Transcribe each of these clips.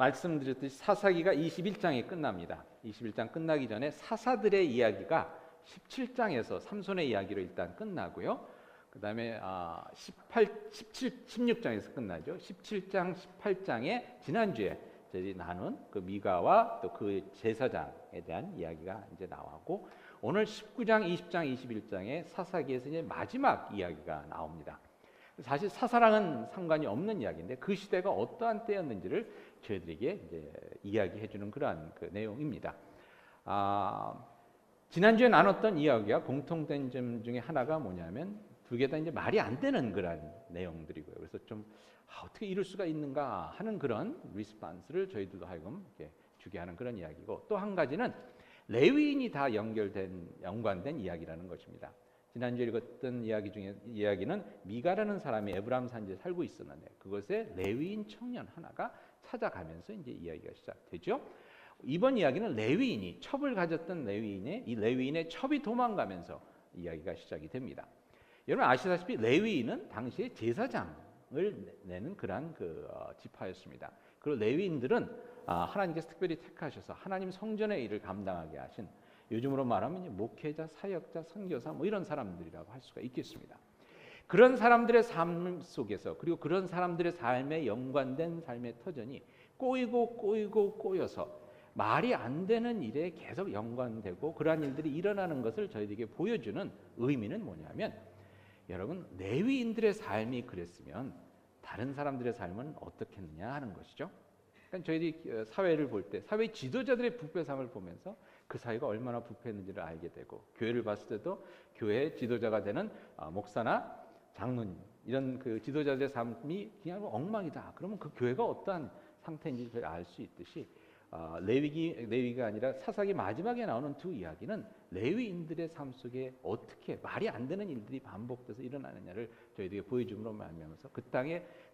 말씀드렸듯이 사사기가 21장에 끝납니다. 21장 끝나기 전에 사사들의 이야기가 17장에서 삼손의 이야기로 일단 끝나고요. 그 다음에 16장에서 끝나죠. 17장, 18장에 지난주에 저희 나눈 그 미가와 또 그 제사장에 대한 이야기가 이제 나오고, 오늘 19장, 20장, 21장에 사사기에서 이제 마지막 이야기가 나옵니다. 사실 사사랑은 상관이 없는 이야기인데 그 시대가 어떠한 때였는지를 저희들에게 이제 이야기해 주는 그러한 그 내용입니다. 지난주에 나눴던 이야기와 공통된 점 중에 하나가 뭐냐면 두 개 다 이제 말이 안 되는 그런 내용들이고요. 그래서 좀 어떻게 이럴 수가 있는가 하는 그런 리스판스를 저희들도 하여금 이렇게 주게 하는 그런 이야기고, 또 한 가지는 레위인이 다 연관된 이야기라는 것입니다. 지난주에 읽었던 이야기 중에 이야기는 미가라는 사람이 에브라임 산지에 살고 있었는데 그것에 레위인 청년 하나가 찾아가면서 이제 이야기가 시작되죠. 이번 이야기는 레위인이 첩을 가졌던 이 레위인의 첩이 도망가면서 이야기가 시작이 됩니다. 여러분 아시다시피 레위인은 당시에 제사장을 내는 그러한 지파였습니다. 그리고 레위인들은 하나님께서 특별히 택하셔서 하나님 성전의 일을 감당하게 하신, 요즘으로 말하면 목회자, 사역자, 선교사 뭐 이런 사람들이라고 할 수가 있겠습니다. 그런 사람들의 삶 속에서, 그리고 그런 사람들의 삶에 연관된 삶의 터전이 꼬여서 말이 안 되는 일에 계속 연관되고 그러한 일들이 일어나는 것을 저희들에게 보여주는 의미는 뭐냐면, 여러분 레위인들의 삶이 그랬으면 다른 사람들의 삶은 어떻겠느냐 하는 것이죠. 그러니까 저희들이 사회를 볼 때 사회 지도자들의 부패상을 보면서 그 사회가 얼마나 부패했는지를 알게 되고, 교회를 봤을 때도 교회의 지도자가 되는 목사나 장로님 이런 그 지도자들의 삶이 그냥 엉망이다. 그러면 그 교회가 어떠한 상태인지 알 수 있듯이 레위가 아니라 사사기 마지막에 나오는 두 이야기는 레위인들의 삶 속에 어떻게 말이 안 되는 일들이 반복돼서 일어나느냐를 저희들에게 보여줌으로 말미암아서 그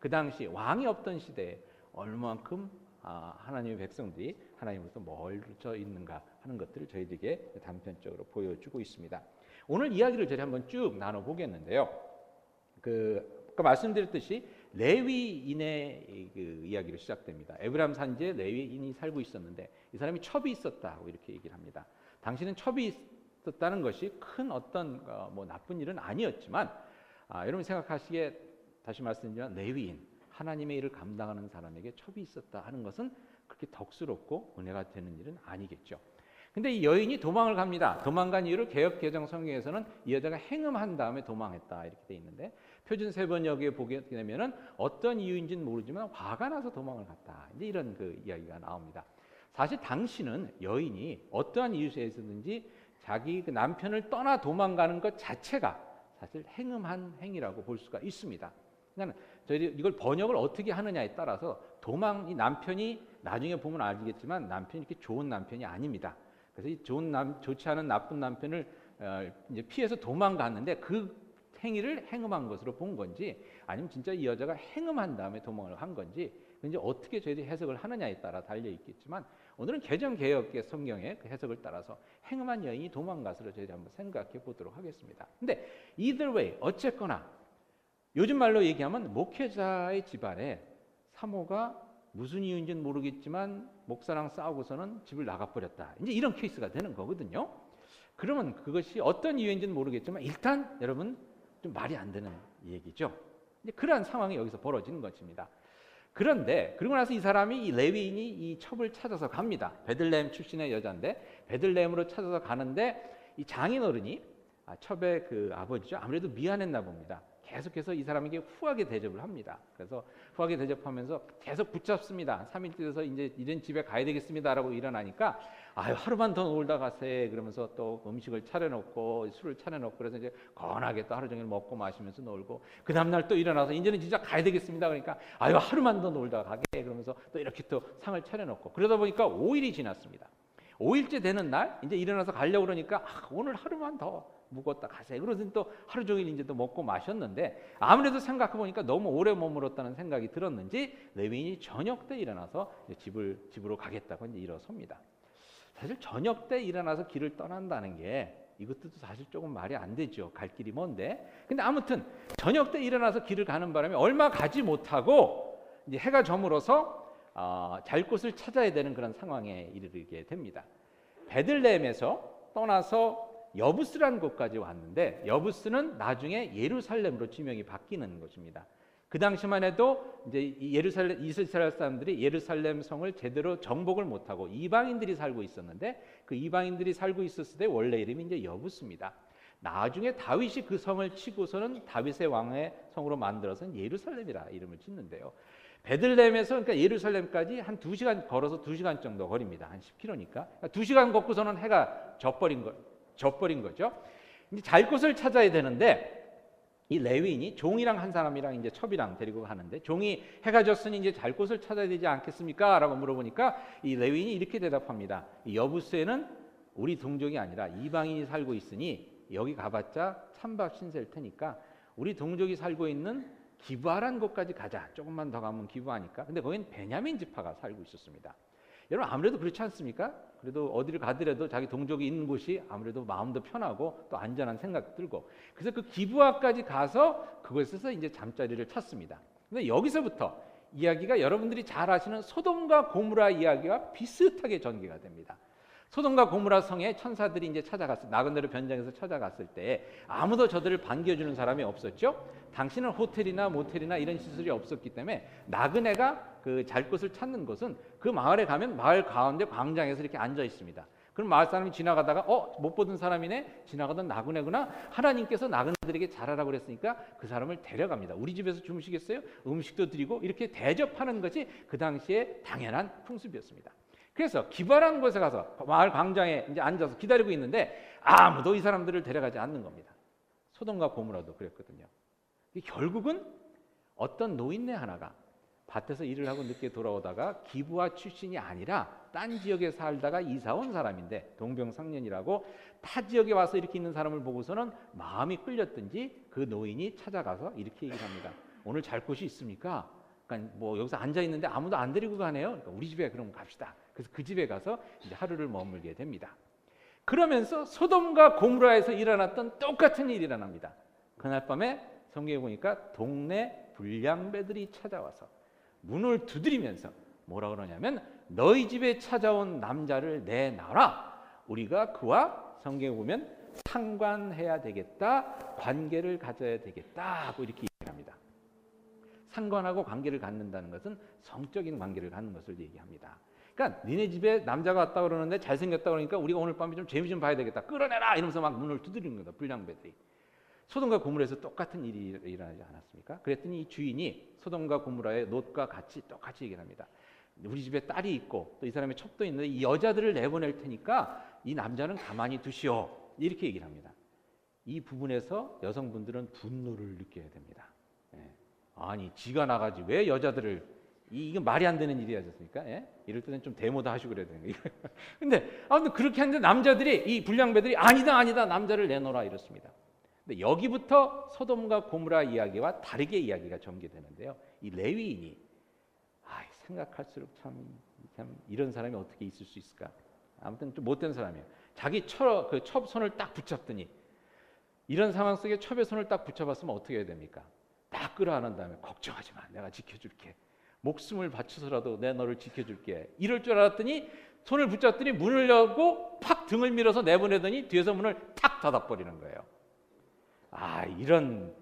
당시 왕이 없던 시대에 얼마만큼 하나님의 백성들이 하나님으로부터 멀어져 있는가 하는 것들을 저희들에게 단편적으로 보여주고 있습니다. 오늘 이야기를 저희 한번 쭉 나눠보겠는데요. 아까 말씀드렸듯이 레위인의 그 이야기로 시작됩니다. 에브라임 산지에 레위인이 살고 있었는데 이 사람이 첩이 있었다고 이렇게 얘기를 합니다. 당시는 첩이 있었다는 것이 큰 어떤 뭐 나쁜 일은 아니었지만, 여러분 생각하시기에 다시 말씀드리면 레위인, 하나님의 일을 감당하는 사람에게 첩이 있었다 하는 것은 그렇게 덕스럽고 은혜가 되는 일은 아니겠죠. 근데 이 여인이 도망을 갑니다. 도망간 이유를 개역개정 성경에서는 이 여자가 행음한 다음에 도망했다 이렇게 돼 있는데, 표준 세번역에 보게 되면은 어떤 이유인지는 모르지만 화가 나서 도망을 갔다, 이제 이런 그 이야기가 나옵니다. 사실 당시는 여인이 어떠한 이유에서든지 자기 그 남편을 떠나 도망가는 것 자체가 사실 행음한 행위라고 볼 수가 있습니다. 그러니까 저희들이 이걸 번역을 어떻게 하느냐에 따라서 이 남편이 나중에 보면 알겠지만 남편이 이렇게 좋은 남편이 아닙니다. 그래서 이 좋지 않은 나쁜 남편을 이제 피해서 도망갔는데 그 행위를 행음한 것으로 본 건지, 아니면 진짜 이 여자가 행음한 다음에 도망을 한 건지, 이제 어떻게 저희들이 해석을 하느냐에 따라 달려 있겠지만, 오늘은 개정개역의 성경의 그 해석을 따라서 행음한 여인이 도망가서를 저희들이 한번 생각해 보도록 하겠습니다. 근데 either way, 어쨌거나 요즘 말로 얘기하면 목회자의 집안에 사모가 무슨 이유인지는 모르겠지만 목사랑 싸우고서는 집을 나가버렸다, 이제 이런 케이스가 되는 거거든요. 그러면 그것이 어떤 이유인지는 모르겠지만 일단 여러분 좀 말이 안 되는 얘기죠. 이제 그러한 상황이 여기서 벌어지는 것입니다. 그런데 그러고 나서 이 사람이, 이 레위인이 이 첩을 찾아서 갑니다. 베들레헴 출신의 여자인데 베들레헴으로 찾아서 가는데 이 장인어른이 첩의 그 아버지죠. 아무래도 미안했나 봅니다. 계속해서 이 사람에게 후하게 대접을 합니다. 그래서 후하게 대접하면서 계속 붙잡습니다. 3일 뛰어서 이제 이런 집에 가야 되겠습니다라고 일어나니까, 하루만 더 놀다 가세 그러면서 또 음식을 차려놓고 술을 차려놓고, 그래서 이제 건하게 또 하루 종일 먹고 마시면서 놀고, 그 다음날 또 일어나서 이제는 진짜 가야 되겠습니다. 그러니까 하루만 더 놀다 가게 그러면서 또 이렇게 또 상을 차려놓고, 그러다 보니까 5일이 지났습니다. 5일째 되는 날 이제 일어나서 가려고 그러니까 오늘 하루만 더 묵었다 가세요. 그래서 또 하루 종일 이제 또 먹고 마셨는데, 아무래도 생각해 보니까 너무 오래 머물렀다는 생각이 들었는지 레위인이 저녁 때 일어나서 집으로 가겠다고 이제 일어섭니다. 사실 저녁 때 일어나서 길을 떠난다는 게 이것도 사실 조금 말이 안 되죠. 갈 길이 먼데. 근데 아무튼 저녁 때 일어나서 길을 가는 바람에 얼마 가지 못하고 이제 해가 저물어서 잘 곳을 찾아야 되는 그런 상황에 이르게 됩니다. 베들레헴에서 떠나서 여부스라는 곳까지 왔는데 여부스는 나중에 예루살렘으로 지명이 바뀌는 것입니다. 그 당시만 해도 이제 이스라엘 사람들이 예루살렘 성을 제대로 정복을 못하고 이방인들이 살고 있었는데 그 이방인들이 살고 있었을 때 원래 이름이 이제 여부스입니다. 나중에 다윗이 그 성을 치고서는 다윗의 왕의 성으로 만들어서 예루살렘이라 이름을 짓는데요. 베들레헴에서 그러니까 예루살렘까지 한 2시간 걸어서 2시간 정도 거리입니다. 한 10km니까. 그러니까 2시간 걷고서는 해가 져버린 거죠. 이제 잘 곳을 찾아야 되는데 이 레위인이 종이랑 한 사람이랑 이제 첩이랑 데리고 가는데 종이 해가 졌으니 이제 잘 곳을 찾아야 되지 않겠습니까? 라고 물어보니까 이 레위인이 이렇게 대답합니다. 이 여부스에는 우리 동족이 아니라 이방인이 살고 있으니 여기 가봤자 찬밥 신세일 테니까 우리 동족이 살고 있는 기브아라는 곳까지 가자. 조금만 더 가면 기브아니까. 근데 거긴 베냐민 지파가 살고 있었습니다. 여러분 아무래도 그렇지 않습니까? 그래도 어디를 가더라도 자기 동족이 있는 곳이 아무래도 마음도 편하고 또 안전한 생각도 들고 그래서 그 기브아까지 가서 그곳에서 이제 잠자리를 찾습니다. 근데 여기서부터 이야기가 여러분들이 잘 아시는 소돔과 고무라 이야기와 비슷하게 전개가 됩니다. 소돔과 고무라 성에 천사들이 이제 찾아갔을 나그네로 변장해서 찾아갔을 때 아무도 저들을 반겨주는 사람이 없었죠. 당신은 호텔이나 모텔이나 이런 시설이 없었기 때문에 나그네가 그 잘 곳을 찾는 곳은 그 마을에 가면 마을 가운데 광장에서 이렇게 앉아 있습니다. 그럼 마을 사람이 지나가다가 못 보던 사람이네, 지나가던 나그네구나. 하나님께서 나그네들에게 잘하라고 그랬으니까 그 사람을 데려갑니다. 우리 집에서 주무시겠어요? 음식도 드리고 이렇게 대접하는 것이 그 당시에 당연한 풍습이었습니다. 그래서 기브아라는 곳에 가서 마을 광장에 이제 앉아서 기다리고 있는데 아무도 이 사람들을 데려가지 않는 겁니다. 소돔과 고모라도 그랬거든요. 결국은 어떤 노인네 하나가 밭에서 일을 하고 늦게 돌아오다가 기브아 출신이 아니라 딴 지역에 살다가 이사 온 사람인데 동병상련이라고 타 지역에 와서 이렇게 있는 사람을 보고서는 마음이 끌렸든지 그 노인이 찾아가서 이렇게 얘기를 합니다. 오늘 잘 곳이 있습니까? 그러니까 뭐 여기서 앉아 있는데 아무도 안 데리고 가네요. 그러니까 우리 집에 그럼 갑시다. 그래서 그 집에 가서 이제 하루를 머물게 됩니다. 그러면서 소돔과 고모라에서 일어났던 똑같은 일이 일어납니다. 그날 밤에 성경에 보니까 동네 불량배들이 찾아와서 문을 두드리면서 뭐라 그러냐면 너희 집에 찾아온 남자를 내놔라. 우리가 그와 성경에 보면 상관해야 되겠다. 관계를 가져야 되겠다. 하고 이렇게 얘기합니다. 상관하고 관계를 갖는다는 것은 성적인 관계를 갖는 것을 얘기합니다. 그러니까 니네 집에 남자가 왔다 그러는데 잘생겼다 그러니까 우리가 오늘 밤에 좀 재미 좀 봐야 되겠다. 끌어내라 이러면서 막 문을 두드리는 거다. 불량배들이. 소돔과 고모라에서 똑같은 일이 일어나지 않았습니까? 그랬더니 이 주인이 소돔과 고모라의 롯과 같이 똑같이 얘기를 합니다. 우리 집에 딸이 있고 또 이 사람의 첩도 있는데 이 여자들을 내보낼 테니까 이 남자는 가만히 두시오. 이렇게 얘기를 합니다. 이 부분에서 여성분들은 분노를 느껴야 됩니다. 아니 지가 나가지 왜 여자들을 이건 말이 안 되는 일이 아니었습니까? 이럴 때는 좀 데모도 하시고 그래야 되는 거예요. 근데 아무튼 그렇게 하는데 남자들이 이 불량배들이 아니다 남자를 내놓으라 이렇습니다. 근데 여기부터 소돔과 고모라 이야기와 다르게 이야기가 전개되는데요. 이 레위인이 생각할수록 참 이런 사람이 어떻게 있을 수 있을까? 아무튼 좀 못된 사람이에요. 자기 첩 손을 딱 붙잡더니 이런 상황 속에 첩의 손을 딱 붙잡았으면 어떻게 해야 됩니까? 딱 끌어안은 다음에 걱정하지 마. 내가 지켜줄게. 목숨을 바쳐서라도 내 너를 지켜줄게. 이럴 줄 알았더니 손을 붙잡더니 문을 열고 팍 등을 밀어서 내보내더니 뒤에서 문을 탁 닫아버리는 거예요. 이런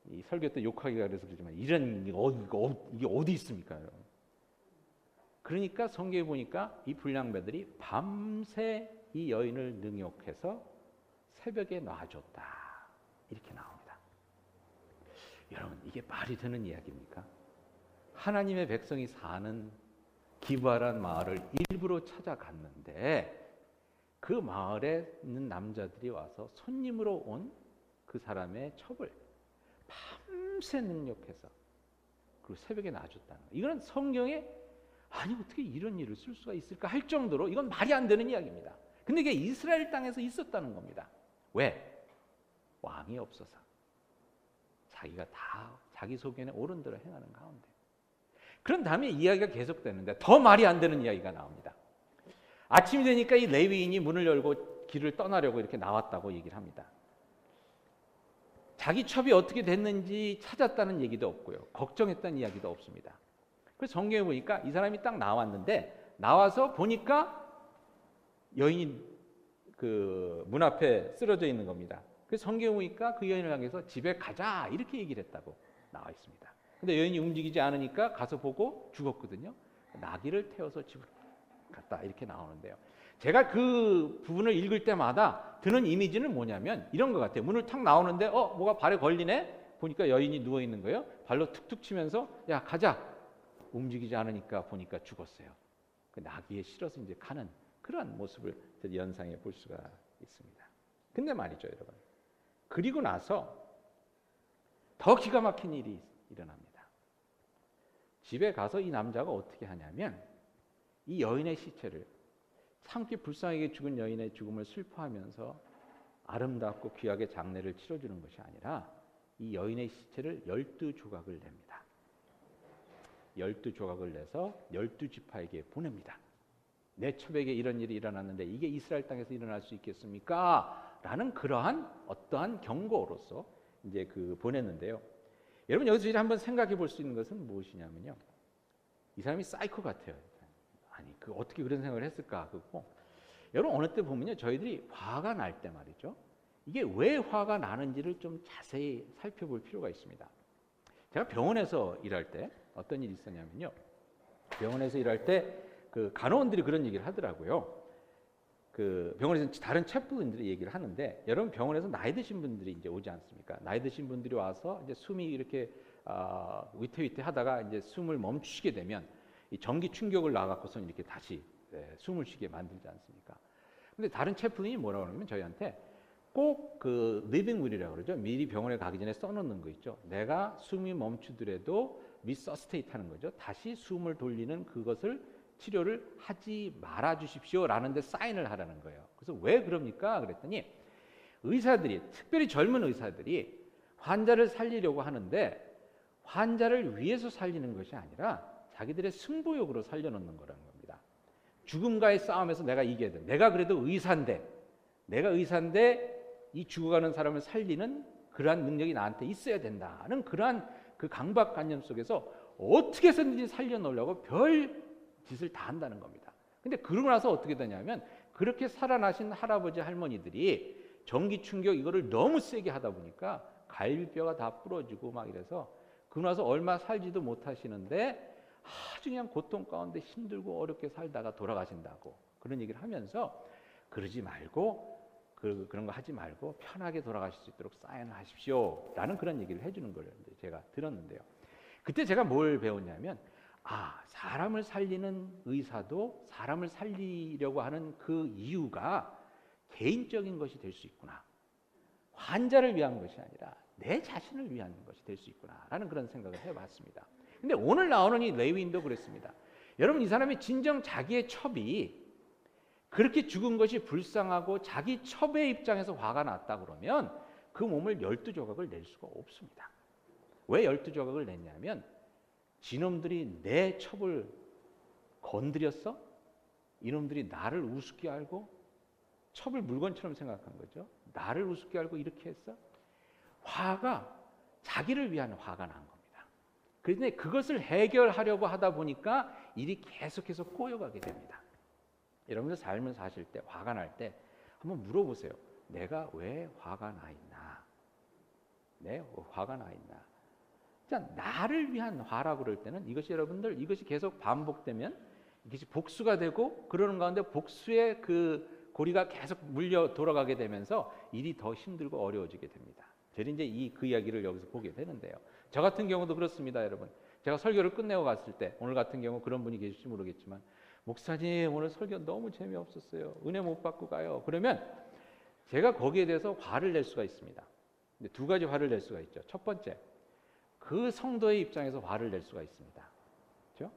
이 설교 때 욕하기가 그래서 그러지만 이런 이게 어디 있습니까? 그러니까 성경에 보니까 이 불량배들이 밤새 이 여인을 능욕해서 새벽에 놔줬다 이렇게 나옵니다. 여러분 이게 말이 되는 이야기입니까? 하나님의 백성이 사는 기브아라는 마을을 일부러 찾아갔는데 그 마을에 있는 남자들이 와서 손님으로 온 그 사람의 첩을 밤새 능욕해서 그리고 새벽에 놔줬다는 거예요. 이건 성경에 아니 어떻게 이런 일을 쓸 수가 있을까 할 정도로 이건 말이 안 되는 이야기입니다. 근데 이게 이스라엘 땅에서 있었다는 겁니다. 왜? 왕이 없어서 자기가 다 자기 소견에 옳은 대로 행하는 가운데 그런 다음에 이야기가 계속되는데 더 말이 안 되는 이야기가 나옵니다. 아침이 되니까 이 레위인이 문을 열고 길을 떠나려고 이렇게 나왔다고 얘기를 합니다. 자기 첩이 어떻게 됐는지 찾았다는 얘기도 없고요. 걱정했다는 이야기도 없습니다. 그래서 성경에 보니까 이 사람이 딱 나왔는데 나와서 보니까 여인이 그 문 앞에 쓰러져 있는 겁니다. 그래서 성경에 보니까 그 여인을 향해서 집에 가자 이렇게 얘기를 했다고 나와 있습니다. 근데 여인이 움직이지 않으니까 가서 보고 죽었거든요. 나귀를 태워서 집으로 갔다 이렇게 나오는데요. 제가 그 부분을 읽을 때마다 드는 이미지는 뭐냐면 이런 것 같아요. 문을 탁 나오는데 뭐가 발에 걸리네? 보니까 여인이 누워 있는 거예요. 발로 툭툭 치면서 야 가자. 움직이지 않으니까 보니까 죽었어요. 그 나귀에 실어서 이제 가는 그러한 모습을 연상해 볼 수가 있습니다. 근데 말이죠, 여러분. 그리고 나서 더 기가 막힌 일이 일어납니다. 집에 가서 이 남자가 어떻게 하냐면 이 여인의 시체를 참기 불쌍하게 죽은 여인의 죽음을 슬퍼하면서 아름답고 귀하게 장례를 치러주는 것이 아니라 이 여인의 시체를 12조각을 냅니다. 12조각을 내서 12지파에게 보냅니다. 내 첩에게 이런 일이 일어났는데 이게 이스라엘 땅에서 일어날 수 있겠습니까? 라는 그러한 어떠한 경고로서 이제 그 보냈는데요. 여러분 여기서 한번 생각해 볼 수 있는 것은 무엇이냐면요. 이 사람이 사이코 같아요. 아니 그 어떻게 그런 생각을 했을까? 그거 여러분 어느 때 보면요. 저희들이 화가 날 때 말이죠. 이게 왜 화가 나는지를 좀 자세히 살펴볼 필요가 있습니다. 제가 병원에서 일할 때 어떤 일이 있었냐면요. 병원에서 일할 때 그 간호원들이 그런 얘기를 하더라고요. 그 병원에서 다른 셰프분들이 얘기를 하는데 여러분 병원에서 나이 드신 분들이 이제 오지 않습니까? 나이 드신 분들이 와서 이제 숨이 이렇게 위태위태 하다가 이제 숨을 멈추시게 되면 이 전기 충격을 나갖고서 이렇게 다시 숨을 쉬게 만들지 않습니까? 근데 다른 셰프님이 뭐라고 하냐면 저희한테 꼭 그 리빙 윌이라고 그러죠. 미리 병원에 가기 전에 써놓는 거 있죠. 내가 숨이 멈추더라도 리서스테이트 하는 거죠. 다시 숨을 돌리는 그것을 치료를 하지 말아 주십시오 라는 데 사인을 하라는 거예요. 그래서 왜 그럽니까? 그랬더니 의사들이 특별히 젊은 의사들이 환자를 살리려고 하는데 환자를 위해서 살리는 것이 아니라 자기들의 승부욕으로 살려놓는 거라는 겁니다. 죽음과의 싸움에서 내가 이겨야 돼. 내가 그래도 의사인데 이 죽어가는 사람을 살리는 그러한 능력이 나한테 있어야 된다는 그러한 그 강박관념 속에서 어떻게 해서든지 살려놓으려고 별 짓을 다 한다는 겁니다. 근데 그러고 나서 어떻게 되냐면 그렇게 살아나신 할아버지 할머니들이 전기 충격 이거를 너무 세게 하다 보니까 갈비뼈가 다 부러지고 막 이래서 그러고 나서 얼마 살지도 못하시는데 아주 그냥 고통 가운데 힘들고 어렵게 살다가 돌아가신다고 그런 얘기를 하면서 그러지 말고 그런 거 하지 말고 편하게 돌아가실 수 있도록 사인을 하십시오 라는 그런 얘기를 해주는 걸 제가 들었는데요. 그때 제가 뭘 배웠냐면 사람을 살리는 의사도 사람을 살리려고 하는 그 이유가 개인적인 것이 될 수 있구나. 환자를 위한 것이 아니라 내 자신을 위한 것이 될 수 있구나라는 그런 생각을 해봤습니다. 근데 오늘 나오는 이 레위인도 그랬습니다. 여러분 이 사람이 진정 자기의 첩이 그렇게 죽은 것이 불쌍하고 자기 첩의 입장에서 화가 났다 그러면 그 몸을 12조각을 낼 수가 없습니다. 왜 12조각을 냈냐면 지놈들이 내 첩을 건드렸어? 이놈들이 나를 우습게 알고 첩을 물건처럼 생각한 거죠. 나를 우습게 알고 이렇게 했어? 화가 자기를 위한 화가 난 겁니다. 그런데 그것을 해결하려고 하다 보니까 일이 계속해서 꼬여가게 됩니다. 여러분들 삶을 사실 때 화가 날 때 한번 물어보세요. 내가 왜 화가 나 있나? 내 화가 나 있나? 자, 나를 위한 화라고 그럴 때는 이것이 여러분들 이것이 계속 반복되면 이것이 복수가 되고 그러는 가운데 복수의 그 고리가 계속 물려 돌아가게 되면서 일이 더 힘들고 어려워지게 됩니다. 저는 이제 그 이야기를 여기서 보게 되는데요. 저 같은 경우도 그렇습니다, 여러분. 제가 설교를 끝내고 갔을 때 오늘 같은 경우 그런 분이 계실지 모르겠지만 목사님 오늘 설교 너무 재미없었어요. 은혜 못 받고 가요. 그러면 제가 거기에 대해서 화를 낼 수가 있습니다. 근데 두 가지 화를 낼 수가 있죠. 첫 번째, 그 성도의 입장에서 화를 낼 수가 있습니다. 그렇죠?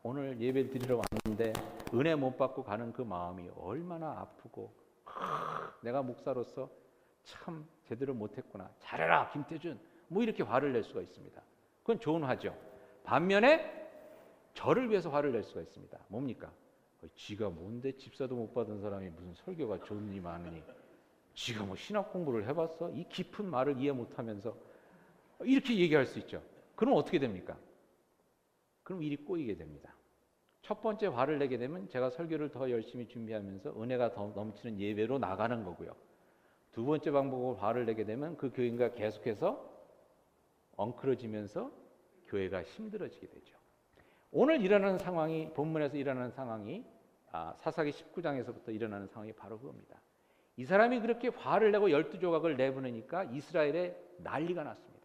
오늘 예배를 드리러 왔는데 은혜 못 받고 가는 그 마음이 얼마나 아프고 내가 목사로서 참 제대로 못했구나. 잘해라 김태준. 뭐 이렇게 화를 낼 수가 있습니다. 그건 좋은 화죠. 반면에 저를 위해서 화를 낼 수가 있습니다. 뭡니까? 지가 뭔데 집사도 못 받은 사람이 무슨 설교가 좋으니 많으니 지가 뭐 신학 공부를 해봤어? 이 깊은 말을 이해 못하면서 이렇게 얘기할 수 있죠. 그럼 어떻게 됩니까? 그럼 일이 꼬이게 됩니다. 첫 번째 화를 내게 되면 제가 설교를 더 열심히 준비하면서 은혜가 더 넘치는 예배로 나가는 거고요. 두 번째 방법으로 화를 내게 되면 그 교인과 계속해서 엉클어지면서 교회가 힘들어지게 되죠. 오늘 일어나는 상황이, 본문에서 일어나는 상황이 사사기 19장에서부터 일어나는 상황이 바로 그겁니다. 이 사람이 그렇게 화를 내고 12조각을 내보내니까 이스라엘에 난리가 났습니다.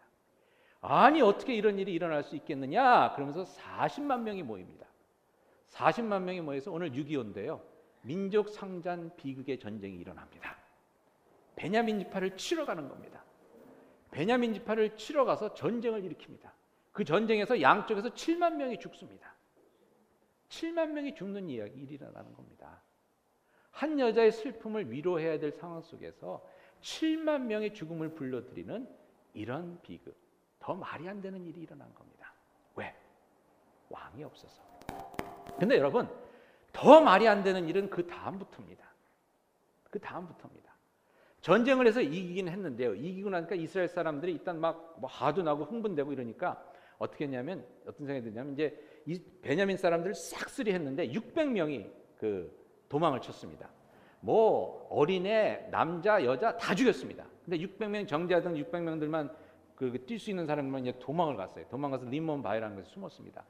아니 어떻게 이런 일이 일어날 수 있겠느냐 그러면서 40만 명이 모입니다. 40만 명이 모여서 오늘 6.25인데요. 민족 상잔 비극의 전쟁이 일어납니다. 베냐민 지파를 치러 가는 겁니다. 베냐민 지파를 치러 가서 전쟁을 일으킵니다. 그 전쟁에서 양쪽에서 7만 명이 죽습니다. 7만 명이 죽는 일이 일어나는 겁니다. 한 여자의 슬픔을 위로해야 될 상황 속에서 7만 명의 죽음을 불러들이는 이런 비극, 더 말이 안 되는 일이 일어난 겁니다. 왜? 왕이 없어서. 근데 여러분, 더 말이 안 되는 일은 그 다음부터입니다. 그 다음부터입니다. 전쟁을 해서 이기긴 했는데요. 이기고 나니까 이스라엘 사람들이 일단 막 화도 나고 흥분되고 이러니까 어떻게 했냐면, 어떤 생각이 드냐면, 이제 이 베냐민 사람들을 싹쓸이 했는데 600명이 그 도망을 쳤습니다. 뭐 어린애, 남자, 여자 다 죽였습니다. 근데 600명 정제하던 600명들만 뛸 수 있는 사람들만 이제 도망을 갔어요. 도망가서 림몬 바위라는 곳에 숨었습니다.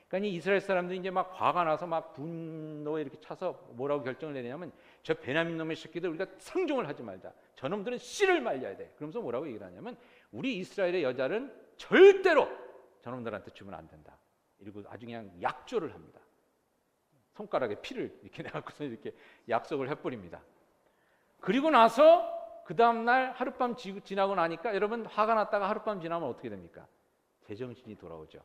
그러니까 이 이스라엘 사람들이 이제 막 화가 나서 막 분노에 이렇게 차서 뭐라고 결정을 내냐면, 저 베냐민 놈의 새끼들 우리가 상종을 하지 말자. 저놈들은 씨를 말려야 돼. 그러면서 뭐라고 얘기를 하냐면, 우리 이스라엘의 여자는 절대로 저놈들한테 주면 안 된다. 이러고 아주 그냥 약조를 합니다. 손가락에 피를 이렇게 내갖고서 이렇게 약속을 해버립니다. 그리고 나서 그 다음날 하룻밤 지나고 나니까, 여러분 화가 났다가 하룻밤 지나면 어떻게 됩니까? 제정신이 돌아오죠.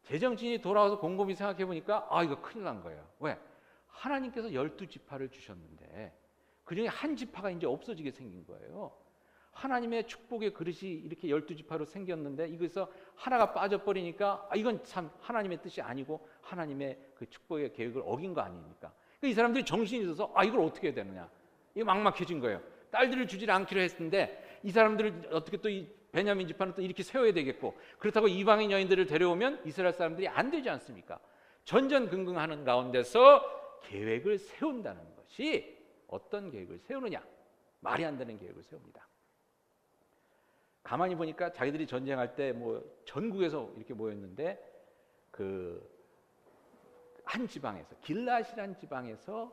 제정신이 돌아와서 곰곰이 생각해 보니까 이거 큰일 난 거예요. 왜? 하나님께서 12지파를 주셨는데 그중에 한 지파가 이제 없어지게 생긴 거예요. 하나님의 축복의 그릇이 이렇게 12지파로 생겼는데 이거에서 하나가 빠져버리니까 이건 참 하나님의 뜻이 아니고 하나님의 그 축복의 계획을 어긴 거 아닙니까? 그러니까 이 사람들이 정신이 있어서 이걸 어떻게 해야 되느냐, 이거 막막해진 거예요. 딸들을 주지 않기로 했는데 이 사람들을 어떻게 또 이 베냐민 지파는 또 이렇게 세워야 되겠고, 그렇다고 이방인 여인들을 데려오면 이스라엘 사람들이 안 되지 않습니까? 전전긍긍하는 가운데서 계획을 세운다는 것이, 어떤 계획을 세우느냐, 말이 안 되는 계획을 세웁니다. 가만히 보니까 자기들이 전쟁할 때 뭐 전국에서 이렇게 모였는데 그 한 지방에서, 길앗이라는 지방에서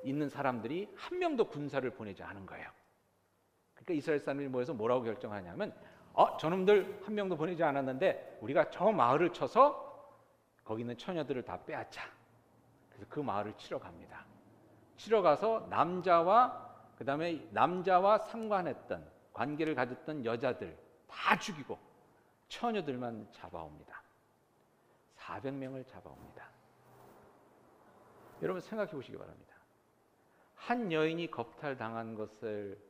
있는 사람들이 한 명도 군사를 보내지 않은 거예요. 그러니까 이스라엘 사람들이 모여서 뭐라고 결정하냐면, 저놈들 한 명도 보내지 않았는데 우리가 저 마을을 쳐서 거기 있는 처녀들을 다 빼앗자. 그래서 그 마을을 치러 갑니다. 치러 가서 그다음에 남자와 상관했던, 관계를 가졌던 여자들 다 죽이고 처녀들만 잡아옵니다. 400명을 잡아옵니다. 여러분 생각해 보시기 바랍니다. 한 여인이 겁탈당한 것을,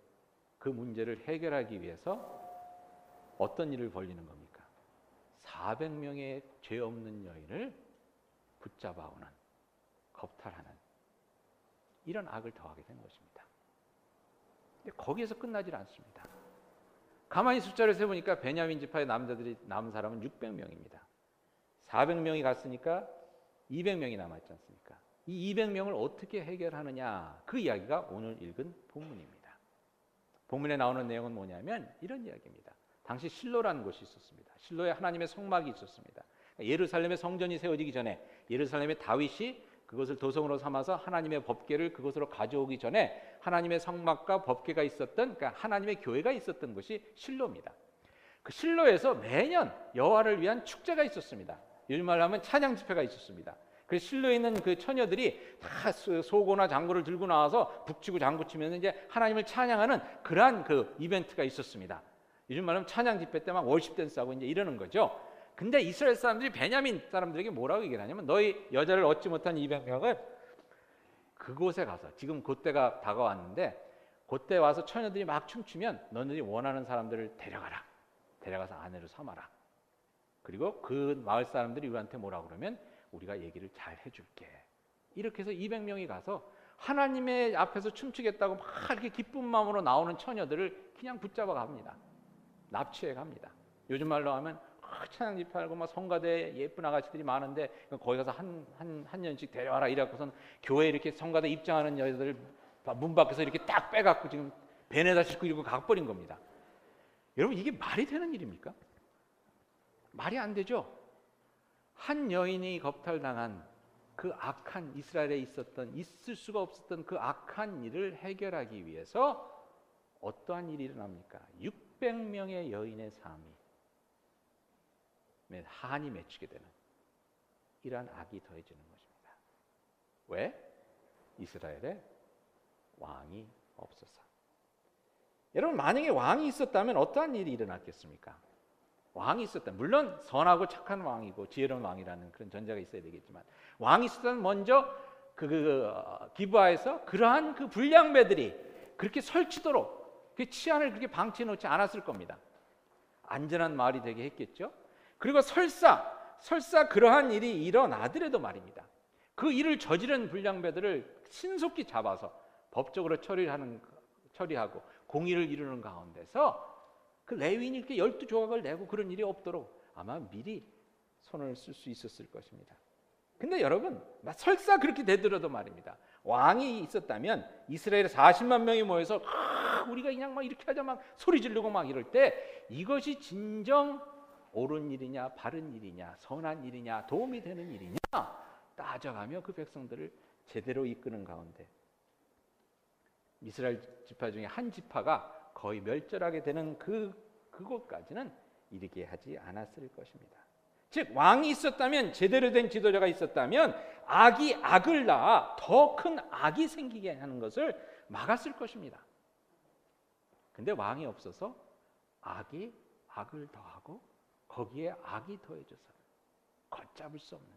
그 문제를 해결하기 위해서 어떤 일을 벌이는 겁니까? 400명의 죄 없는 여인을 붙잡아오는, 겁탈하는 이런 악을 더하게 된 것입니다. 근데 거기에서 끝나질 않습니다. 가만히 숫자를 세보니까 베냐민 지파의 남자들이 남은 사람은 600명입니다. 400명이 갔으니까 200명이 남았지 않습니까? 이 200명을 어떻게 해결하느냐, 그 이야기가 오늘 읽은 본문입니다. 본문에 나오는 내용은 뭐냐면 이런 이야기입니다. 당시 실로라는 곳이 있었습니다. 실로에 하나님의 성막이 있었습니다. 예루살렘의 성전이 세워지기 전에 예루살렘의 다윗이 그것을 도성으로 삼아서 하나님의 법궤를 그곳으로 가져오기 전에 하나님의 성막과 법궤가 있었던, 그러니까 하나님의 교회가 있었던 곳이 실로입니다. 그 실로에서 매년 여호와를 위한 축제가 있었습니다. 요즘 말로 하면 찬양 집회가 있었습니다. 그 실로에 있는 그 처녀들이 다 소고나 장구를 들고 나와서 북치고 장구치면 이제 하나님을 찬양하는 그러한 그 이벤트가 있었습니다. 요즘 말하면 찬양 집회 때 막 월십 댄스하고 이제 이러는 거죠. 근데 이스라엘 사람들이 베냐민 사람들에게 뭐라고 얘기를 하냐면, 너희 여자를 얻지 못한 200명을 그곳에 가서, 지금 그때가 다가왔는데 그때 와서 처녀들이 막 춤추면 너희들이 원하는 사람들을 데려가라. 데려가서 아내로 삼아라. 그리고 그 마을 사람들이 우리한테 뭐라고 그러면 우리가 얘기를 잘 해줄게. 이렇게 해서 200명이 가서 하나님의 앞에서 춤추겠다고 막 이렇게 기쁜 마음으로 나오는 처녀들을 그냥 붙잡아 갑니다. 납치해 갑니다. 요즘 말로 하면 찬양 집회하고 막 성가대 예쁜 아가씨들이 많은데 거기 가서 한 년씩 데려와라 이래갖고선 교회 이렇게 성가대 입장하는 여자들 문 밖에서 이렇게 딱 빼갖고 지금 벤에다 싣고 이러고 가버린 겁니다. 여러분 이게 말이 되는 일입니까? 말이 안 되죠. 한 여인이 겁탈당한 그 악한 이스라엘에 있을 수가 없었던 그 악한 일을 해결하기 위해서 어떠한 일이 일어납니까? 600명의 여인의 삶이 한이 맺히게 되는 이러한 악이 더해지는 것입니다. 왜? 이스라엘에 왕이 없어서. 여러분 만약에 왕이 있었다면 어떠한 일이 일어났겠습니까? 왕이 있었다면 물론 선하고 착한 왕이고 지혜로운 왕이라는 그런 전제가 있어야 되겠지만 왕이 있었다면 먼저 기브아에서 그러한 그 불량배들이 그렇게 설치도록 그 치안을 그렇게 방치해 놓지 않았을 겁니다. 안전한 마을이 되게 했겠죠. 그리고 설사 그러한 일이 일어나더라도 말입니다. 그 일을 저지른 불량배들을 신속히 잡아서 법적으로 처리하고 공의를 이루는 가운데서 그 레위인이 이렇게 12조각을 내고 그런 일이 없도록 아마 미리 손을 쓸 수 있었을 것입니다. 근데 여러분 설사 그렇게 되더라도 말입니다. 왕이 있었다면 이스라엘에 40만 명이 모여서 우리가 그냥 막 이렇게 하자 막 소리 지르고 막 이럴 때 이것이 진정 옳은 일이냐 바른 일이냐 선한 일이냐 도움이 되는 일이냐 따져가며 그 백성들을 제대로 이끄는 가운데 이스라엘 지파 중에 한 지파가 거의 멸절하게 되는 그곳까지는 이르게 하지 않았을 것입니다. 즉 왕이 있었다면 제대로 된 지도자가 있었다면 악이 악을 낳아 더 큰 악이 생기게 하는 것을 막았을 것입니다. 근데 왕이 없어서 악이 악을 더하고 거기에 악이 더해져서 걷잡을 수 없는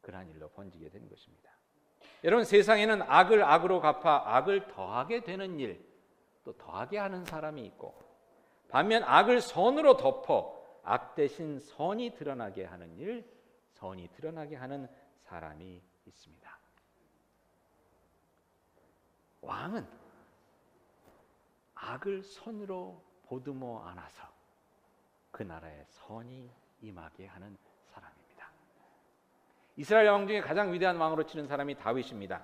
그러한 일로 번지게 된 것입니다. 여러분 세상에는 악을 악으로 갚아 악을 더하게 되는 일, 또 더하게 하는 사람이 있고 반면 악을 선으로 덮어 악 대신 선이 드러나게 하는 일, 선이 드러나게 하는 사람이 있습니다. 왕은 악을 선으로 보듬어 안아서 그 나라에 선이 임하게 하는 사람입니다. 이스라엘 왕 중에 가장 위대한 왕으로 치는 사람이 다윗입니다.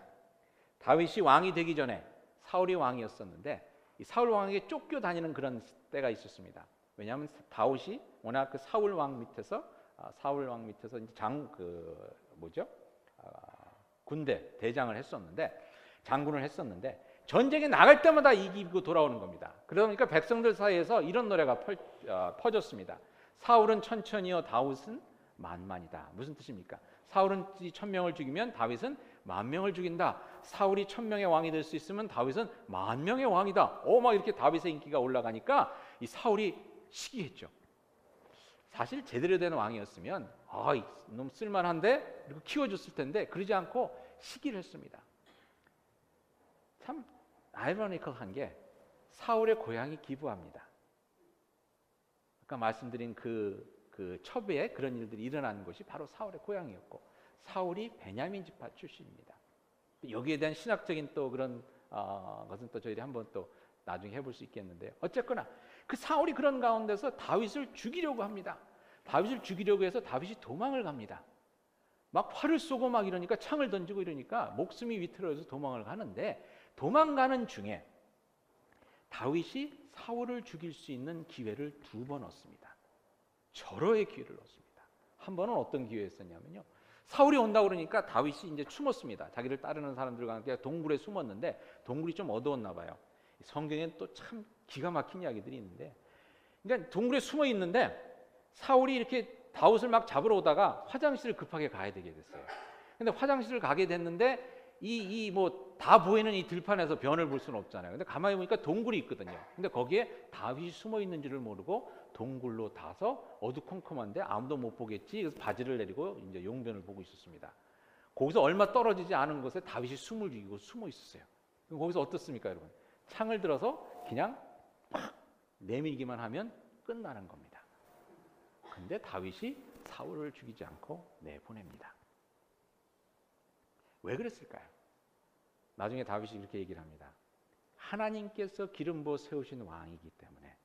다윗이 왕이 되기 전에 사울이 왕이었었는데 이 사울 왕에게 쫓겨다니는 그런 때가 있었습니다. 왜냐하면 다윗이 워낙 그 사울 왕 밑에서 이제 군대 대장을 했었는데 장군을 했었는데 전쟁에 나갈 때마다 이기고 돌아오는 겁니다. 그러다 보니까 백성들 사이에서 이런 노래가 퍼졌습니다. 사울은 천천히요 다윗은 만만이다. 무슨 뜻입니까? 사울은 1000명을 죽이면 다윗은 10,000명을 죽인다. 사울이 1000명의 왕이 될 수 있으면 다윗은 10,000명의 왕이다. 막 이렇게 다윗의 인기가 올라가니까 이 사울이 시기했죠. 사실 제대로 된 왕이었으면 너무 쓸만한데 이렇게 키워줬을 텐데 그러지 않고 시기를 했습니다. 참 아이러니컬한 게 사울의 고향이 기브아입니다. 아까 말씀드린 그 첩에 그런 일들이 일어나는 것이 바로 사울의 고향이었고 사울이 베냐민 지파 출신입니다. 여기에 대한 신학적인 또 그런 것은 또 저희들이 한번 또 나중에 해볼 수 있겠는데요. 어쨌거나 그 사울이 그런 가운데서 다윗을 죽이려고 합니다. 다윗을 죽이려고 해서 다윗이 도망을 갑니다. 막 활을 쏘고 막 이러니까 창을 던지고 이러니까 목숨이 위태로워서 도망을 가는데 도망가는 중에 다윗이 사울을 죽일 수 있는 기회를 2번 얻습니다. 절호의 기회를 얻습니다. 한 번은 어떤 기회였었냐면요. 사울이 온다고 그러니까 다윗이 이제 숨었습니다. 자기를 따르는 사람들과 함께 동굴에 숨었는데 동굴이 좀 어두웠나 봐요. 성경엔 또 참 기가 막힌 이야기들이 있는데 그러니까 동굴에 숨어 있는데 사울이 이렇게 다윗을 막 잡으러 오다가 화장실을 급하게 가야 되게 됐어요. 근데 화장실을 가게 됐는데 다 보이는 이 들판에서 변을 볼 수는 없잖아요. 근데 가만히 보니까 동굴이 있거든요. 근데 거기에 다윗이 숨어 있는 줄을 모르고 동굴로 다서 어두컴컴한데 아무도 못 보겠지. 그래서 바지를 내리고 이제 용변을 보고 있었습니다. 거기서 얼마 떨어지지 않은 곳에 다윗이 숨을 죽이고 숨어 있었어요. 거기서 어떻습니까, 여러분? 창을 들어서 그냥 팍 내밀기만 하면 끝나는 겁니다. 근데 다윗이 사울을 죽이지 않고 내보냅니다. 왜 그랬을까요? 나중에 다윗이 이렇게 얘기를 합니다. 하나님께서 기름 부어 세우신 왕이기 때문에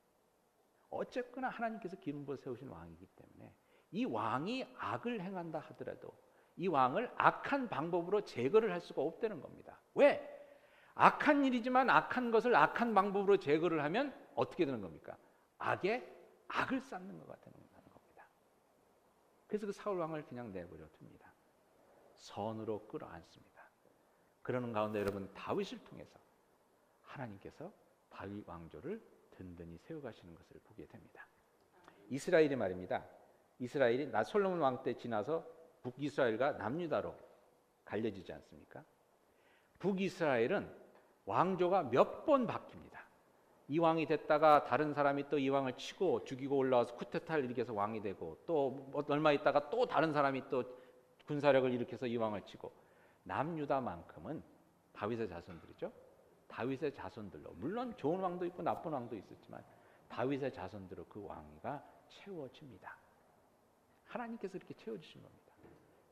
어쨌거나 하나님께서 기름 부어 세우신 왕이기 때문에 이 왕이 악을 행한다 하더라도 이 왕을 악한 방법으로 제거를 할 수가 없다는 겁니다. 왜? 악한 일이지만 악한 것을 악한 방법으로 제거를 하면 어떻게 되는 겁니까? 악에 악을 쌓는 것 같다는 겁니다. 그래서 그 사울 왕을 그냥 내버려 둡니다. 선으로 끌어안습니다. 그러는 가운데 여러분 다윗을 통해서 하나님께서 다윗 왕조를 든든히 세워가시는 것을 보게 됩니다. 이스라엘이 말입니다. 이스라엘이 솔로몬 왕 때 지나서 북이스라엘과 남유다로 갈려지지 않습니까? 북이스라엘은 왕조가 몇 번 바뀝니다. 이 왕이 됐다가 다른 사람이 또 이 왕을 치고 죽이고 올라와서 쿠데타를 일으켜서 왕이 되고 또 얼마 있다가 또 다른 사람이 또 군사력을 일으켜서 이 왕을 치고 남유다만큼은 다윗의 자손들이죠. 다윗의 자손들로 물론 좋은 왕도 있고 나쁜 왕도 있었지만 다윗의 자손들로 그 왕위가 채워집니다. 하나님께서 이렇게 채워주신 겁니다.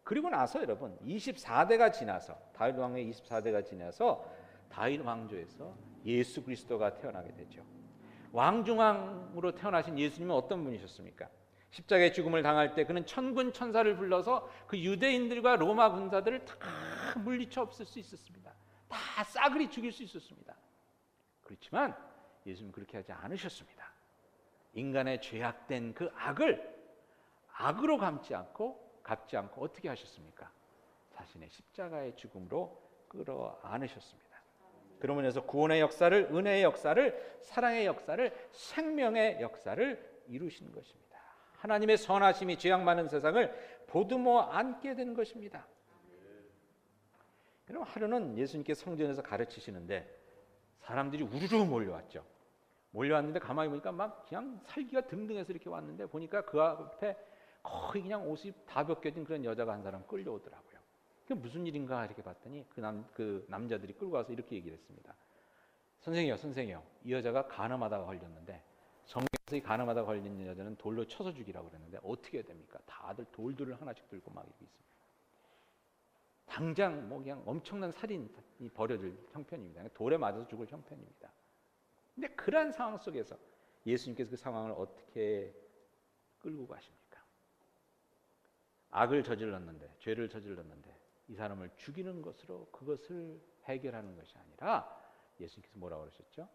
그리고 나서 여러분 24대가 지나서 다윗 왕의 24대가 지나서 다윗 왕조에서 예수 그리스도가 태어나게 되죠. 왕중왕으로 태어나신 예수님은 어떤 분이셨습니까? 십자가의 죽음을 당할 때 그는 천군 천사를 불러서 그 유대인들과 로마 군사들을 다 물리쳐 없앨 수 있었습니다. 다 싸그리 죽일 수 있었습니다. 그렇지만 예수님은 그렇게 하지 않으셨습니다. 인간의 죄악된 그 악을 악으로 갚지 않고 어떻게 하셨습니까? 자신의 십자가의 죽음으로 끌어안으셨습니다. 그러므로 인해서 구원의 역사를, 은혜의 역사를, 사랑의 역사를, 생명의 역사를 이루신 것입니다. 하나님의 선하심이 죄악 많은 세상을 보듬어 안게 된 것입니다. 여러분 하루는 예수님께 성전에서 가르치시는데 사람들이 우르르 몰려왔죠. 몰려왔는데 가만히 보니까 막 그냥 살기가 등등해서 이렇게 왔는데 보니까 그 앞에 거의 그냥 옷이 다 벗겨진 그런 여자가 한 사람 끌려오더라고요. 그게 무슨 일인가 이렇게 봤더니 그 남자들이 끌고 와서 이렇게 얘기를 했습니다. 선생이요. 이 여자가 간암하다가 걸렸는데 성경에서 이 간암하다가 걸린 여자는 돌로 쳐서 죽이라고 그랬는데 어떻게 해야 됩니까? 다들 돌들을 하나씩 들고 막 이렇게 있습니다. 당장 뭐 그냥 엄청난 살인이 벌어질 형편입니다. 돌에 맞아서 죽을 형편입니다. 근데 그러한 상황 속에서 예수님께서 그 상황을 어떻게 끌고 가십니까? 악을 저질렀는데, 죄를 저질렀는데 이 사람을 죽이는 것으로 그것을 해결하는 것이 아니라 예수님께서 뭐라고 그러셨죠?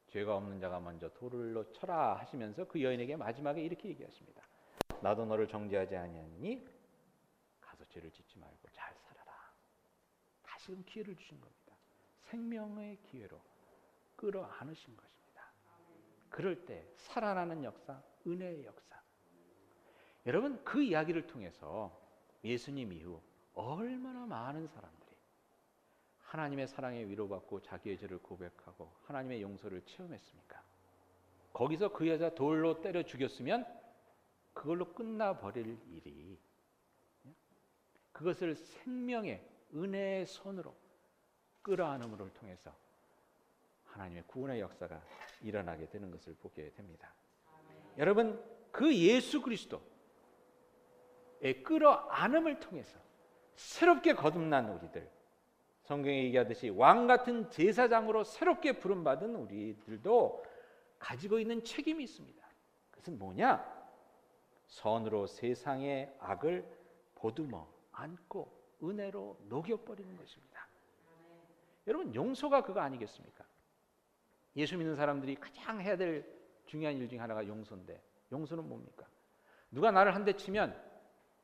죄가 없는 자가 먼저 돌로 쳐라 하시면서 그 여인에게 마지막에 이렇게 얘기하십니다. 나도 너를 정죄하지 아니하니 가서 죄를 짓지 말고 잘 살아라. 다시금 기회를 주신 겁니다. 생명의 기회로 끌어안으신 것입니다. 그럴 때 살아나는 역사, 은혜의 역사. 여러분 그 이야기를 통해서 예수님 이후 얼마나 많은 사람들이 하나님의 사랑에 위로받고 자기의 죄를 고백하고 하나님의 용서를 체험했습니까? 거기서 그 여자 돌로 때려 죽였으면 그걸로 끝나버릴 일이 그것을 생명의 은혜의 손으로 끌어안음을 통해서 하나님의 구원의 역사가 일어나게 되는 것을 보게 됩니다. 여러분 그 예수 그리스도의 끌어안음을 통해서 새롭게 거듭난 우리들, 성경에 얘기하듯이 왕 같은 제사장으로 새롭게 부름받은 우리들도 가지고 있는 책임이 있습니다. 그것은 뭐냐? 선으로 세상의 악을 보듬어 안고 은혜로 녹여버리는 것입니다. 여러분 용서가 그거 아니겠습니까? 예수 믿는 사람들이 가장 해야 될 중요한 일 중에 하나가 용서인데 용서는 뭡니까? 누가 나를 한 대 치면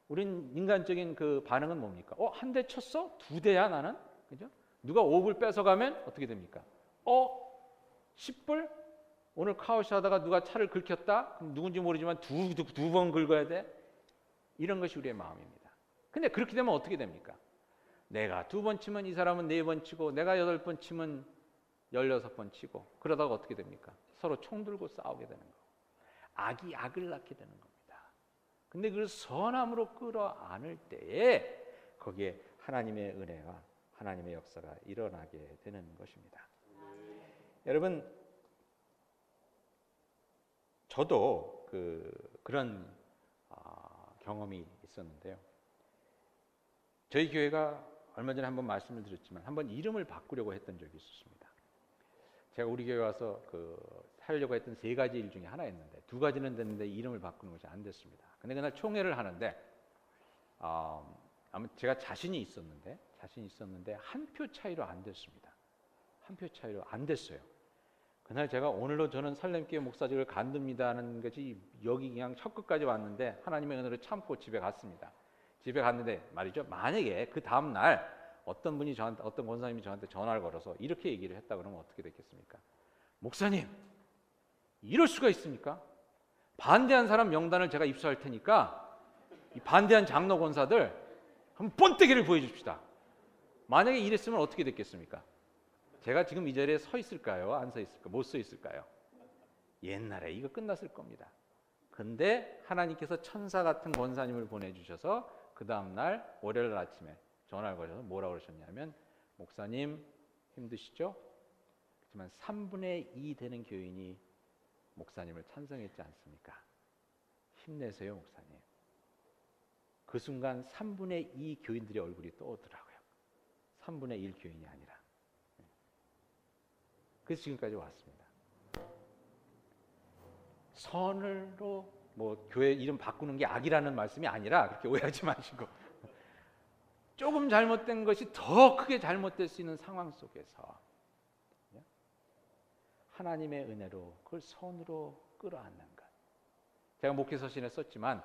우린 인간적인 그 반응은 뭡니까? 한 대 쳤어? 2대야 나는? 그죠? 누가 5불 뺏어가면 어떻게 됩니까? 10불? 오늘 카우시 하다가 누가 차를 긁혔다? 그럼 누군지 모르지만 두 번 긁어야 돼? 이런 것이 우리의 마음입니다. 근데 그렇게 되면 어떻게 됩니까? 내가 2번 치면 이 사람은 4번 치고 내가 8번 치면 16번 치고 그러다가 어떻게 됩니까? 서로 총 들고 싸우게 되는 거고 악이 악을 낳게 되는 겁니다. 근데 그걸 선함으로 끌어안을 때에 거기에 하나님의 은혜와 하나님의 역사가 일어나게 되는 것입니다. 여러분 저도 그런 경험이 있었는데요. 저희 교회가 얼마 전에 한번 말씀을 드렸지만 한번 이름을 바꾸려고 했던 적이 있었습니다. 제가 우리 교회 와서 하려고 했던 3가지 일 중에 하나였는데 2가지는 됐는데 이름을 바꾸는 것이 안 됐습니다. 근데 그날 총회를 하는데 아마 제가 자신이 있었는데 한 표 차이로 안 됐습니다. 한 표 차이로 안 됐어요. 그날 제가 오늘로 저는 살렘교회 목사직을 간둡니다는 것이 여기 그냥 첫 끝까지 왔는데 하나님의 은혜로 참고 집에 갔습니다. 집에 갔는데 말이죠. 만약에 그 다음 날 어떤 권사님이 저한테 전화를 걸어서 이렇게 얘기를 했다 그러면 어떻게 됐겠습니까? 목사님, 이럴 수가 있습니까? 반대한 사람 명단을 제가 입수할 테니까 이 반대한 장로 권사들 한번 본때기를 보여줍시다. 만약에 이랬으면 어떻게 됐겠습니까? 제가 지금 이 자리에 서 있을까요? 안 서 있을까요? 못 서 있을까요? 옛날에 이거 끝났을 겁니다. 근데 하나님께서 천사 같은 권사님을 보내주셔서 그 다음날 월요일 아침에 전화를 걸어서 뭐라고 그러셨냐면 목사님 힘드시죠? 하지만 3분의 2 되는 교인이 목사님을 찬성했지 않습니까? 힘내세요 목사님. 그 순간 3분의 2 교인들의 얼굴이 떠오르더라고요. 3분의 1 교인이 아니라. 그래서 지금까지 왔습니다. 선으로 교회 이름 바꾸는 게 악이라는 말씀이 아니라 그렇게 오해하지 마시고 조금 잘못된 것이 더 크게 잘못될 수 있는 상황 속에서 하나님의 은혜로 그걸 선으로 끌어안는 것. 제가 목회 서신에 썼지만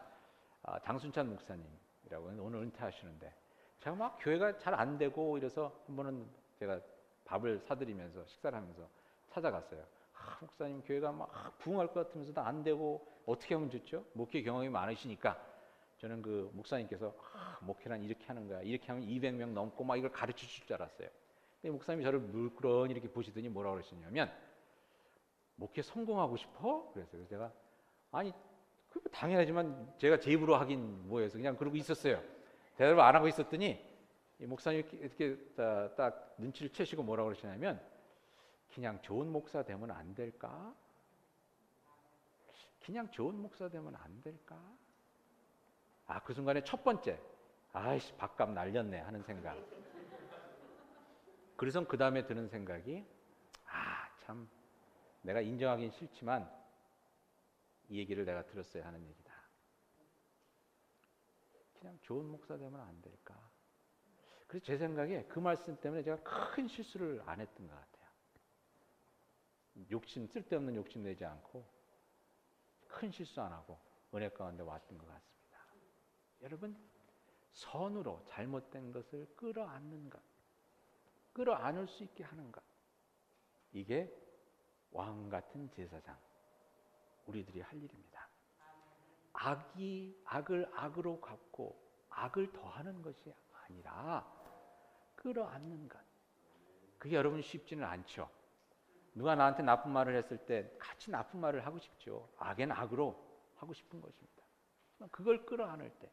장순찬 목사님이라고 오늘 은퇴하시는데 제가 막 교회가 잘 안 되고 이래서 한 번은 제가 밥을 사드리면서 식사를 하면서 찾아갔어요. 목사님 교회가 막 부흥할 것 같으면서도 안 되고 어떻게 하면 좋죠? 목회 경험이 많으시니까 저는 그 목사님께서 목회란 이렇게 하는 거야. 이렇게 하면 200명 넘고 막 이걸 가르쳐 줄 줄 알았어요. 근데 목사님이 저를 물끄러니 이렇게 보시더니 뭐라고 그러시냐면 목회 성공하고 싶어? 그래서 제가 아니 당연하지만 제가 제 입으로 하긴 뭐해서 그냥 그러고 있었어요. 대답을 안 하고 있었더니 이 목사님이 이렇게 딱 눈치를 채시고 뭐라고 그러시냐면 그냥 좋은 목사 되면 안 될까? 그냥 좋은 목사 되면 안 될까? 그 순간에 첫 번째 아이씨 밥값 날렸네 하는 생각. 그래서 그 다음에 드는 생각이 참 내가 인정하긴 싫지만 이 얘기를 내가 들었어야 하는 얘기다. 그냥 좋은 목사 되면 안 될까? 그래서 제 생각에 그 말씀 때문에 제가 큰 실수를 안 했던 것 같아요. 쓸데없는 욕심 내지 않고 큰 실수 안 하고 은혜 가운데 왔던 것 같습니다. 여러분, 선으로 잘못된 것을 끌어안는 것, 끌어안을 수 있게 하는 것, 이게 왕 같은 제사장, 우리들이 할 일입니다. 악을 악으로 갚고 악을 더하는 것이 아니라 끌어안는 것. 그게 여러분 쉽지는 않죠. 누가 나한테 나쁜 말을 했을 때 같이 나쁜 말을 하고 싶죠. 악엔 악으로 하고 싶은 것입니다. 그걸 끌어안을 때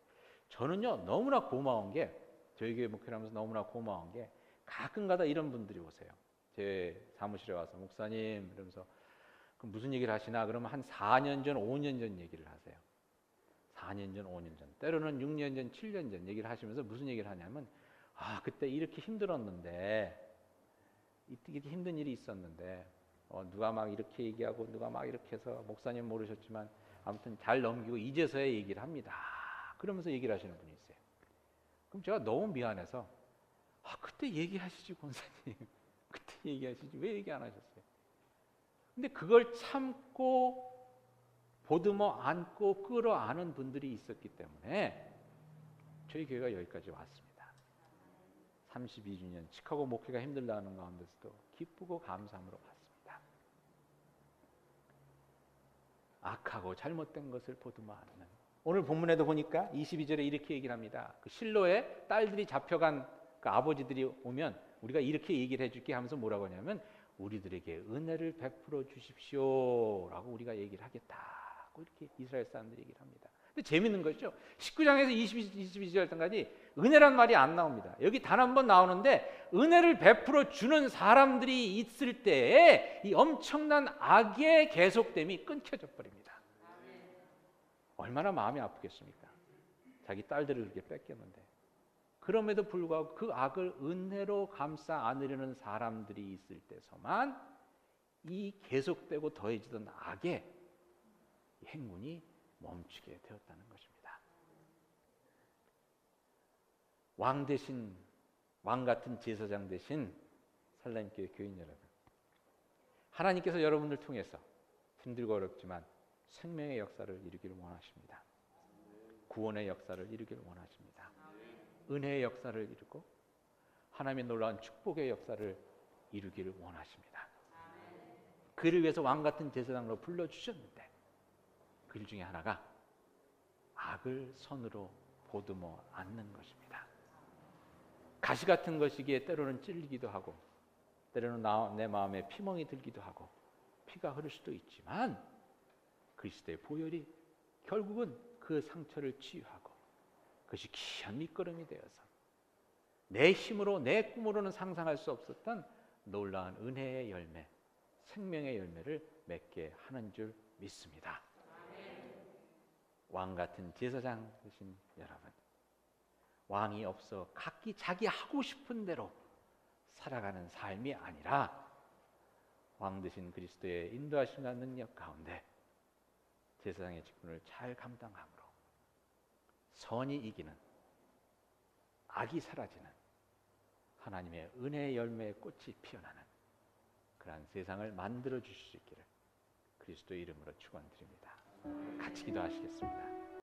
저는요 너무나 고마운 게 저희 교회 목회를 하면서 너무나 고마운 게 가끔가다 이런 분들이 오세요. 제 사무실에 와서 목사님 이러면서 그럼 무슨 얘기를 하시나? 그러면 한 4년 전, 5년 전 얘기를 하세요. 4년 전, 5년 전, 때로는 6년 전, 7년 전 얘기를 하시면서 무슨 얘기를 하냐면 그때 이렇게 힘들었는데 이렇게 힘든 일이 있었는데 누가 막 이렇게 얘기하고 누가 막 이렇게 해서 목사님 모르셨지만 아무튼 잘 넘기고 이제서야 얘기를 합니다. 그러면서 얘기를 하시는 분이 있어요. 그럼 제가 너무 미안해서 그때 얘기하시지 권사님. 그때 얘기하시지 왜 얘기 안 하셨어요? 근데 그걸 참고 보듬어 안고 끌어안은 분들이 있었기 때문에 저희 교회가 여기까지 왔습니다. 32주년 시카고 목회가 힘들다는 가운데서도 기쁘고 감사함으로 왔습니다. 악하고 잘못된 것을 보듬어 안는. 오늘 본문에도 보니까 22절에 이렇게 얘기를 합니다. 그 실로에 딸들이 잡혀간 그 아버지들이 오면 우리가 이렇게 얘기를 해줄게 하면서 뭐라고 하냐면 우리들에게 은혜를 베풀어 주십시오라고 우리가 얘기를 하겠다고 이렇게 이스라엘 사람들이 얘기를 합니다. 근데 재밌는 것이죠. 19장에서 22절까지 은혜란 말이 안 나옵니다. 여기 단 한 번 나오는데 은혜를 베풀어 주는 사람들이 있을 때에 이 엄청난 악의 계속됨이 끊겨져 버립니다. 얼마나 마음이 아프겠습니까? 자기 딸들을 그렇게 뺏겼는데. 그럼에도 불구하고 그 악을 은혜로 감싸 안으려는 사람들이 있을 때서만 이 계속되고 더해지던 악의 행군이 멈추게 되었다는 것입니다. 왕 대신, 왕 같은 제사장 대신 살라임교회 교인 여러분, 하나님께서 여러분을 통해서 힘들고 어렵지만 생명의 역사를 이루기를 원하십니다. 구원의 역사를 이루기를 원하십니다. 은혜의 역사를 이루고 하나님의 놀라운 축복의 역사를 이루기를 원하십니다. 그를 위해서 왕 같은 제사장으로 불러주셨는데 그 일 중에 하나가 악을 선으로 보듬어 안는 것입니다. 가시 같은 것이기에 때로는 찔리기도 하고 때로는 내 마음에 피멍이 들기도 하고 피가 흐를 수도 있지만 그리스도의 보혈이 결국은 그 상처를 치유하고 그것이 귀한 밑거름이 되어서 내 힘으로 내 꿈으로는 상상할 수 없었던 놀라운 은혜의 열매, 생명의 열매를 맺게 하는 줄 믿습니다. 왕 같은 제사장 되신 여러분, 왕이 없어 각기 자기 하고 싶은 대로 살아가는 삶이 아니라 왕 되신 그리스도의 인도하심과 능력 가운데 제사장의 직분을 잘 감당함으로 선이 이기는, 악이 사라지는 하나님의 은혜의 열매의 꽃이 피어나는 그러한 세상을 만들어 주실 수 있기를 그리스도의 이름으로 축원드립니다. 같이 기도하시겠습니다.